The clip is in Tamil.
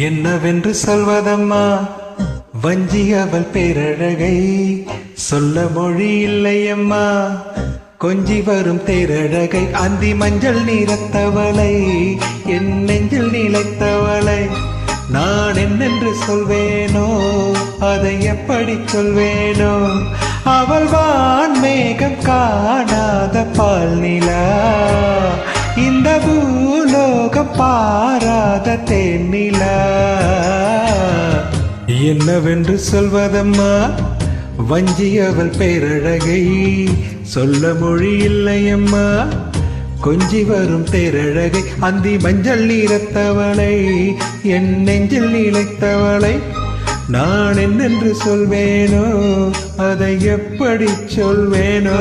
என்னவென்று சொல்வதம்மா வஞ்சி அவள் பேரழகை சொல்ல மொழி இல்லையம்மா கொஞ்சி வரும் தேரழகை அந்தி மஞ்சள் நீரத்தவளை என் நெஞ்சில் நிலைத்தவளை நான் என்னென்று சொல்வேனோ அதை எப்படி சொல்வேனோ அவள் வான்மேகம் காணாத பால் நிலா இந்த பூலோகம் பாராத தேனிலா என்னவென்று சொல்வதம்மா வஞ்சி அவள் பேரழகை சொல்ல மொழி இல்லையம்மா கொஞ்சி வரும் தேரழகை அந்தி மஞ்சள் நீரத்தவளை என் நெஞ்சில் நிலைத்தவளை நான் என்னென்று சொல்வேனோ அதை எப்படி சொல்வேனோ